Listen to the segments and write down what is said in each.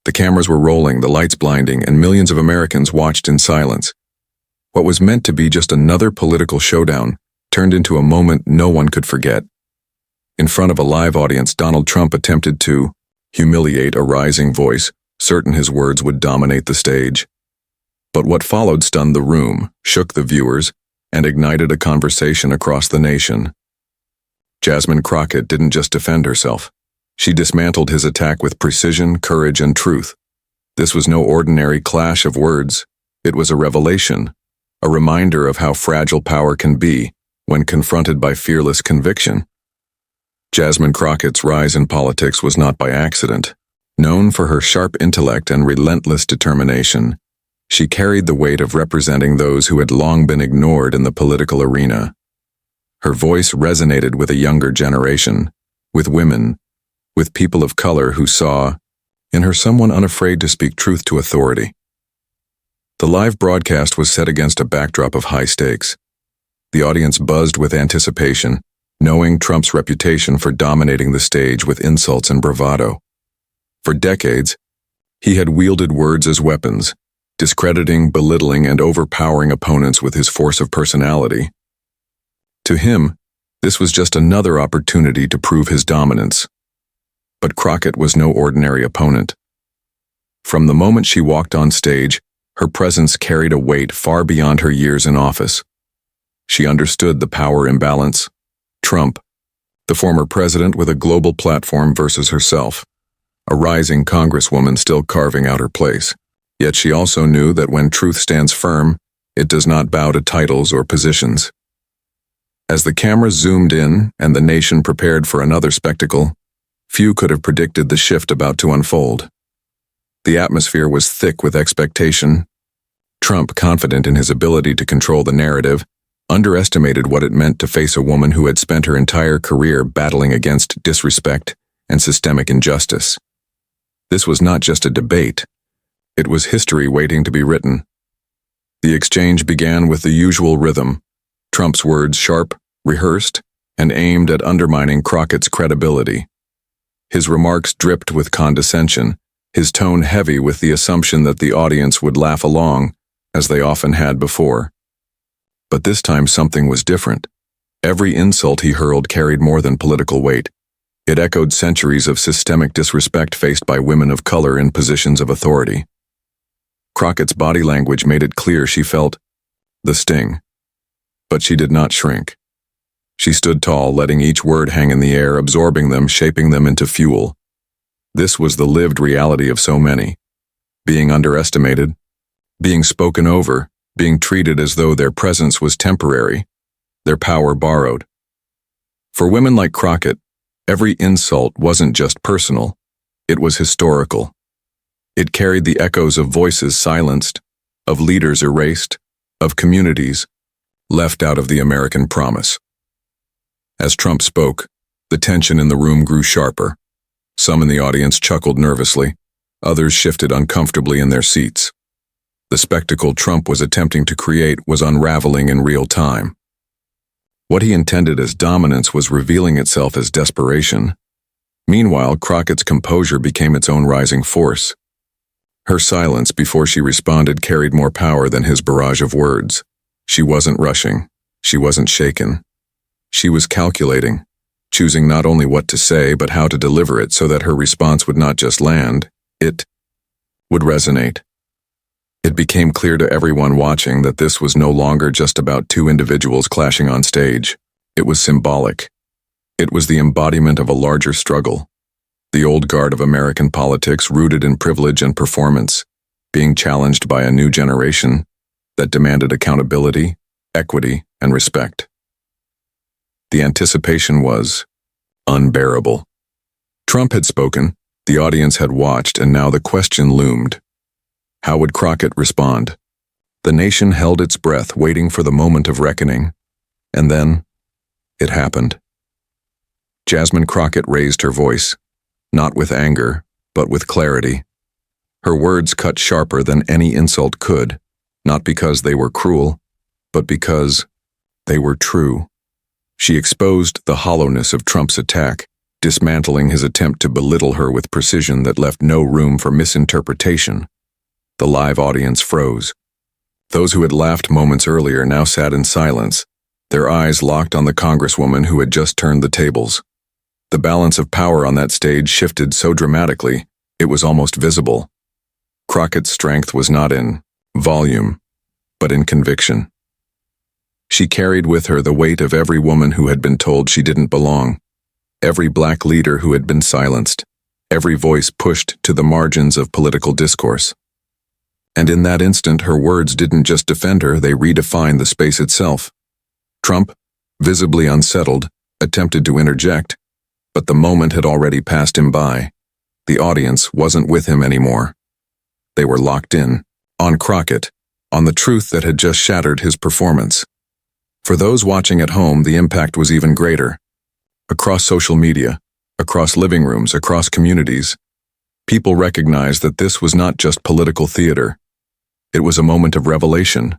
The cameras were rolling, the lights blinding, and millions of Americans watched in silence. What was meant to be just another political showdown turned into a moment no one could forget. In front of a live audience, Donald Trump attempted to humiliate a rising voice, certain his words would dominate the stage. But what followed stunned the room, shook the viewers, and ignited a conversation across the nation. Jasmine Crockett didn't just defend herself. She dismantled his attack with precision, courage, and truth. This was no ordinary clash of words. It was a revelation, a reminder of how fragile power can be when confronted by fearless conviction. Jasmine Crockett's rise in politics was not by accident. Known for her sharp intellect and relentless determination, she carried the weight of representing those who had long been ignored in the political arena. Her voice resonated with a younger generation, with women, with people of color who saw in her someone unafraid to speak truth to authority. The live broadcast was set against a backdrop of high stakes. The audience buzzed with anticipation, knowing Trump's reputation for dominating the stage with insults and bravado. For decades, he had wielded words as weapons, discrediting, belittling, and overpowering opponents with his force of personality. To him, this was just another opportunity to prove his dominance. But Crockett was no ordinary opponent. From the moment she walked on stage, her presence carried a weight far beyond her years in office. She understood the power imbalance. Trump, the former president with a global platform versus herself, a rising congresswoman still carving out her place. Yet she also knew that when truth stands firm, it does not bow to titles or positions. As the cameras zoomed in and the nation prepared for another spectacle, few could have predicted the shift about to unfold. The atmosphere was thick with expectation. Trump, confident in his ability to control the narrative, underestimated what it meant to face a woman who had spent her entire career battling against disrespect and systemic injustice. This was not just a debate. It was history waiting to be written. The exchange began with the usual rhythm, Trump's words sharp, rehearsed, and aimed at undermining Crockett's credibility. His remarks dripped with condescension, his tone heavy with the assumption that the audience would laugh along, as they often had before. But this time something was different. Every insult he hurled carried more than political weight. It echoed centuries of systemic disrespect faced by women of color in positions of authority. Crockett's body language made it clear she felt the sting. But she did not shrink. She stood tall, letting each word hang in the air, absorbing them, shaping them into fuel. This was the lived reality of so many. Being underestimated, being spoken over, being treated as though their presence was temporary, their power borrowed. For women like Crockett, every insult wasn't just personal, it was historical. It carried the echoes of voices silenced, of leaders erased, of communities left out of the American promise. As Trump spoke, the tension in the room grew sharper. Some in the audience chuckled nervously, others shifted uncomfortably in their seats. The spectacle Trump was attempting to create was unraveling in real time. What he intended as dominance was revealing itself as desperation. Meanwhile, Crockett's composure became its own rising force. Her silence before she responded carried more power than his barrage of words. She wasn't rushing. She wasn't shaken. She was calculating, choosing not only what to say but how to deliver it so that her response would not just land, it would resonate. It became clear to everyone watching that this was no longer just about two individuals clashing on stage. It was symbolic. It was the embodiment of a larger struggle. The old guard of American politics, rooted in privilege and performance, being challenged by a new generation that demanded accountability, equity, and respect. The anticipation was unbearable. Trump had spoken, the audience had watched, and now the question loomed. How would Crockett respond? The nation held its breath, waiting for the moment of reckoning. And then, it happened. Jasmine Crockett raised her voice, not with anger, but with clarity. Her words cut sharper than any insult could, not because they were cruel, but because they were true. She exposed the hollowness of Trump's attack, dismantling his attempt to belittle her with precision that left no room for misinterpretation. The live audience froze. Those who had laughed moments earlier now sat in silence, their eyes locked on the congresswoman who had just turned the tables. The balance of power on that stage shifted so dramatically, it was almost visible. Crockett's strength was not in volume, but in conviction. She carried with her the weight of every woman who had been told she didn't belong, every black leader who had been silenced, every voice pushed to the margins of political discourse. And in that instant, her words didn't just defend her, they redefined the space itself. Trump, visibly unsettled, attempted to interject, but the moment had already passed him by. The audience wasn't with him anymore. They were locked in, on Crockett, on the truth that had just shattered his performance. For those watching at home, the impact was even greater. Across social media, across living rooms, across communities, people recognized that this was not just political theater. It was a moment of revelation.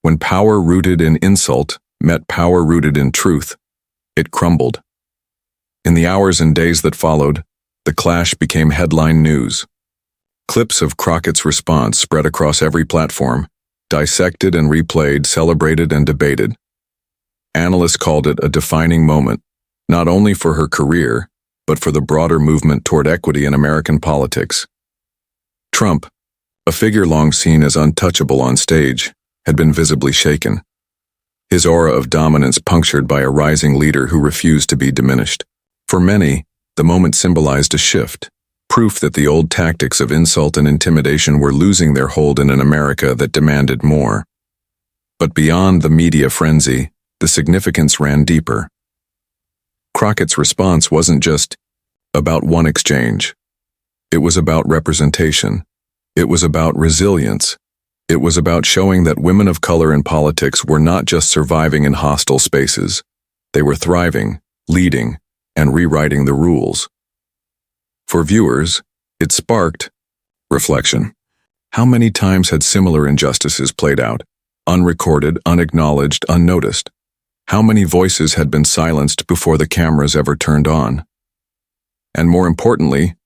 When power rooted in insult met power rooted in truth, it crumbled. In the hours and days that followed, the clash became headline news. Clips of Crockett's response spread across every platform, dissected and replayed, celebrated and debated. Analysts called it a defining moment, not only for her career, but for the broader movement toward equity in American politics. Trump, a figure long seen as untouchable on stage, had been visibly shaken. His aura of dominance punctured by a rising leader who refused to be diminished. For many, the moment symbolized a shift, proof that the old tactics of insult and intimidation were losing their hold in an America that demanded more. But beyond the media frenzy, the significance ran deeper. Crockett's response wasn't just about one exchange. It was about representation. It was about resilience. It was about showing that women of color in politics were not just surviving in hostile spaces. They were thriving, leading, and rewriting the rules. For viewers, it sparked reflection. How many times had similar injustices played out, unrecorded, unacknowledged, unnoticed? How many voices had been silenced before the cameras ever turned on? And more importantly,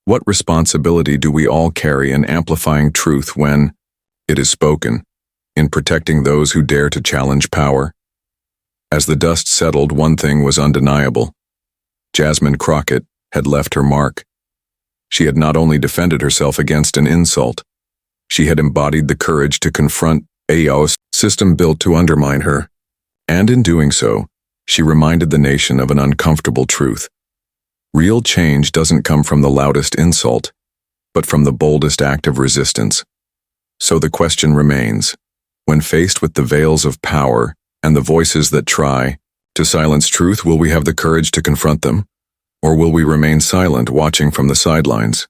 what responsibility do we all carry in amplifying truth when it is spoken, in protecting those who dare to challenge power? As the dust settled, one thing was undeniable. Jasmine Crockett had left her mark. She had not only defended herself against an insult, she had embodied the courage to confront a system built to undermine her. And in doing so, she reminded the nation of an uncomfortable truth. Real change doesn't come from the loudest insult, but from the boldest act of resistance. So the question remains, when faced with the veils of power and the voices that try to silence truth, will we have the courage to confront them? Or will we remain silent, watching from the sidelines?